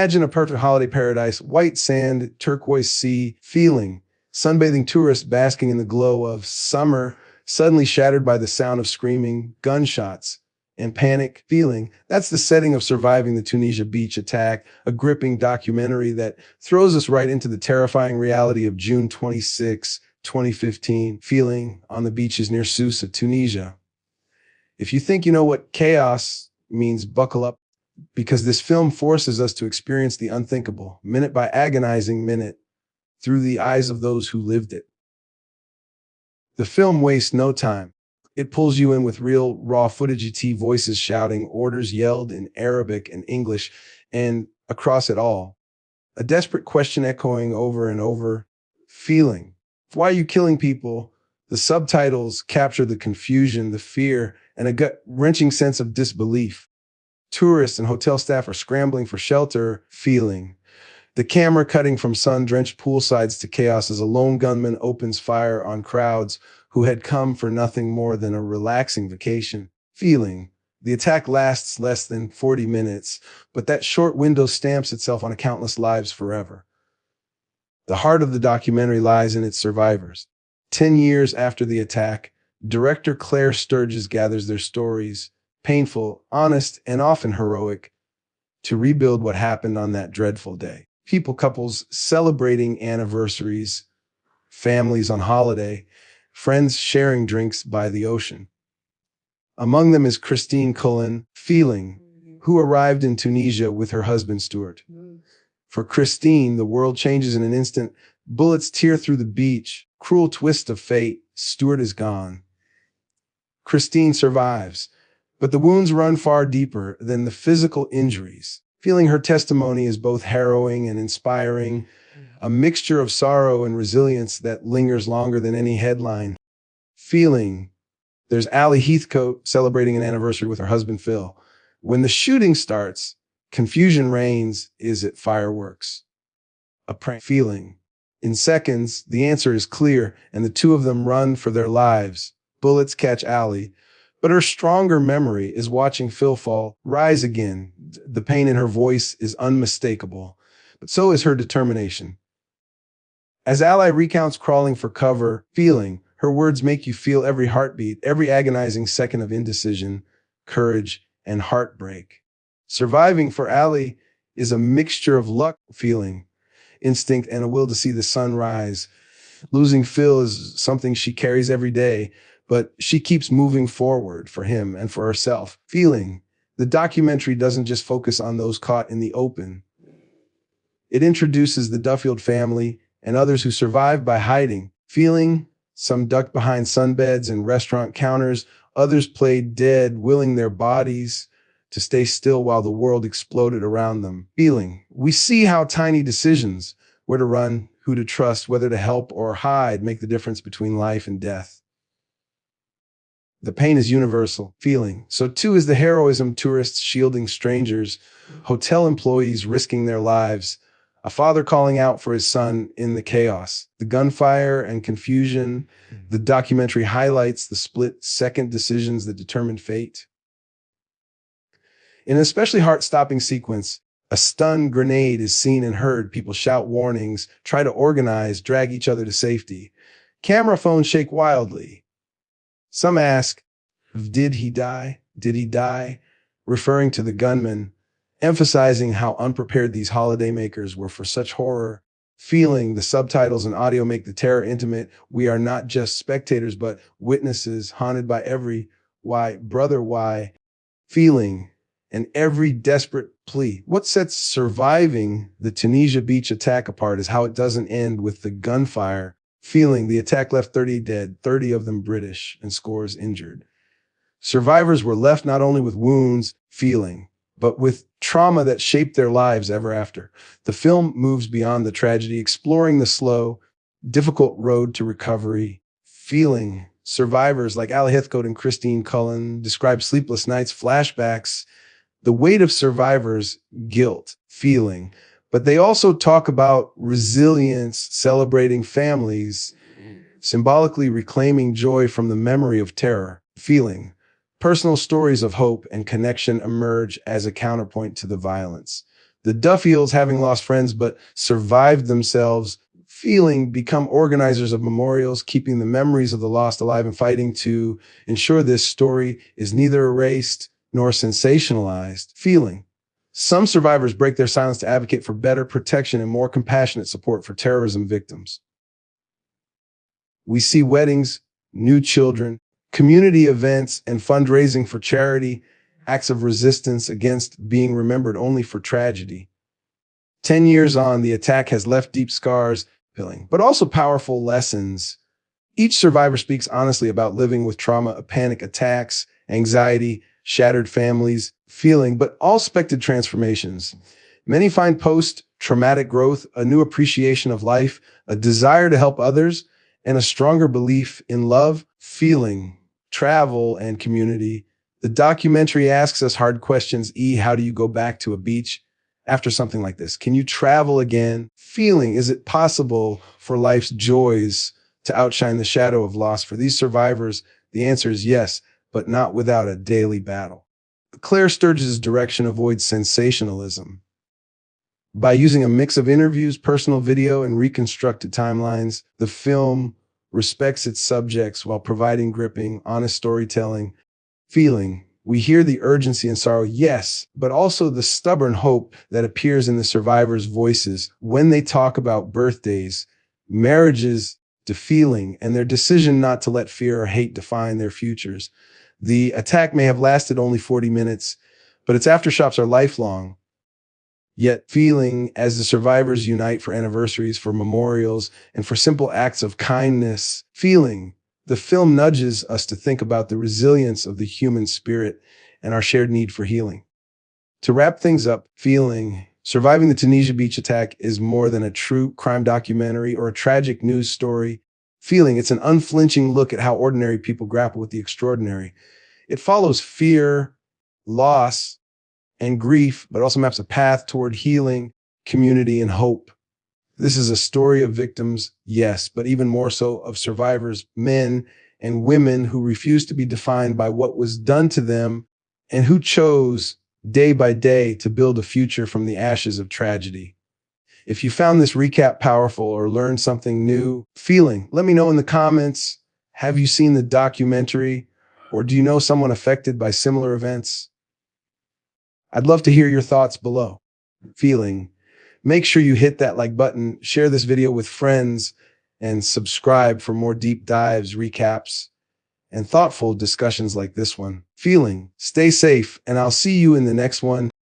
Imagine a perfect holiday paradise, white sand, turquoise sea, feeling. Sunbathing tourists basking in the glow of summer, suddenly shattered by the sound of screaming, gunshots, and panic, feeling. That's the setting of Surviving the Tunisia Beach Attack, a gripping documentary that throws us right into the terrifying reality of June 26, 2015, feeling on the beaches near Sousse, Tunisia. If you think you know what chaos means, buckle up, because this film forces us to experience the unthinkable, minute by agonizing minute, through the eyes of those who lived it. The film wastes no time. It pulls you in with real, raw footage voices shouting, orders yelled in Arabic and English, and across it all, a desperate question echoing over and over, feeling. Why are you killing people? The subtitles capture the confusion, the fear, and a gut-wrenching sense of disbelief. Tourists and hotel staff are scrambling for shelter, feeling. The camera cutting from sun-drenched poolsides to chaos as a lone gunman opens fire on crowds who had come for nothing more than a relaxing vacation, feeling. The attack lasts less than 40 minutes, but that short window stamps itself on countless lives forever. The heart of the documentary lies in its survivors. 10 years after the attack, director Claire Sturges gathers their stories, painful, honest, and often heroic, to rebuild what happened on that dreadful day. People, couples celebrating anniversaries, families on holiday, friends sharing drinks by the ocean. Among them is Christine Cullen, feeling, who arrived in Tunisia with her husband Stuart. For Christine, the world changes in an instant. Bullets tear through the beach. Cruel twist of fate. Stuart is gone. Christine survives, but the wounds run far deeper than the physical injuries. Feeling her testimony is both harrowing and inspiring, a mixture of sorrow and resilience that lingers longer than any headline. Feeling. There's Allie Heathcote celebrating an anniversary with her husband Phil. When the shooting starts, confusion reigns. Is it fireworks? A prank? Feeling. In seconds, the answer is clear, and the two of them run for their lives. Bullets catch Allie, but her stronger memory is watching Phil fall, rise again. The pain in her voice is unmistakable, but so is her determination. As Allie recounts crawling for cover, feeling, her words make you feel every heartbeat, every agonizing second of indecision, courage, and heartbreak. Surviving for Allie is a mixture of luck, feeling, instinct, and a will to see the sun rise. Losing Phil is something she carries every day, but she keeps moving forward for him and for herself. Feeling. The documentary doesn't just focus on those caught in the open. It introduces the Duffield family and others who survived by hiding. Feeling. Some ducked behind sunbeds and restaurant counters. Others played dead, willing their bodies to stay still while the world exploded around them. Feeling. We see how tiny decisions, where to run, who to trust, whether to help or hide, make the difference between life and death. The pain is universal. Feeling. So too is the heroism, tourists shielding strangers, hotel employees risking their lives, a father calling out for his son in the chaos. The gunfire and confusion. The documentary highlights the split-second decisions that determine fate. In an especially heart-stopping sequence, a stun grenade is seen and heard. People shout warnings, try to organize, drag each other to safety. Camera phones shake wildly. Some ask, did he die? Did he die? Referring to the gunman, emphasizing how unprepared these holidaymakers were for such horror. Feeling. The subtitles and audio make the terror intimate. We are not just spectators, but witnesses, haunted by every why, brother, why. Feeling. And every desperate plea. What sets Surviving the Tunisia Beach Attack apart is how it doesn't end with the gunfire. Feeling. The attack left 30 dead, 30 of them British, and scores injured. Survivors were left not only with wounds, feeling, but with trauma that shaped their lives ever after. The film moves beyond the tragedy, exploring the slow, difficult road to recovery. Feeling. Survivors like Allie Heathcote and Christine Cullen describe sleepless nights, flashbacks, the weight of survivors' guilt, feeling. But they also talk about resilience, celebrating families, symbolically reclaiming joy from the memory of terror, feeling. Personal stories of hope and connection emerge as a counterpoint to the violence. The Duffields, having lost friends but survived themselves, feeling, become organizers of memorials, keeping the memories of the lost alive and fighting to ensure this story is neither erased nor sensationalized. Feeling. Some survivors break their silence to advocate for better protection and more compassionate support for terrorism victims. We see weddings, new children, community events, and fundraising for charity, acts of resistance against being remembered only for tragedy. 10 years on, the attack has left deep scars, but also powerful lessons. Each survivor speaks honestly about living with trauma of panic attacks, anxiety, shattered families, feeling, but all expected transformations. Many find post-traumatic growth, a new appreciation of life, a desire to help others, and a stronger belief in love, feeling, travel, and community. The documentary asks us hard questions. How do you go back to a beach after something like this? Can you travel again? Feeling, is it possible for life's joys to outshine the shadow of loss? For these survivors, the answer is yes, but not without a daily battle. Claire Sturges' direction avoids sensationalism. By using a mix of interviews, personal video, and reconstructed timelines, the film respects its subjects while providing gripping, honest storytelling. Feeling. We hear the urgency and sorrow, yes, but also the stubborn hope that appears in the survivors' voices when they talk about birthdays, marriages, to feeling, and their decision not to let fear or hate define their futures. The attack may have lasted only 40 minutes, but its aftershocks are lifelong. Yet feeling, as the survivors unite for anniversaries, for memorials, and for simple acts of kindness, feeling, the film nudges us to think about the resilience of the human spirit and our shared need for healing. To wrap things up, feeling, surviving the Tunisia beach attack is more than a true crime documentary or a tragic news story. Feeling, it's an unflinching look at how ordinary people grapple with the extraordinary. It follows fear, loss, and grief, but also maps a path toward healing, community, and hope. This is a story of victims, yes, but even more so of survivors, men and women who refused to be defined by what was done to them and who chose day by day to build a future from the ashes of tragedy. If you found this recap powerful or learned something new, feeling, let me know in the comments. Have you seen the documentary, or do you know someone affected by similar events? I'd love to hear your thoughts below. Feeling. Make sure you hit that like button, share this video with friends, and subscribe for more deep dives, recaps, and thoughtful discussions like this one. Feeling. Stay safe, and I'll see you in the next one.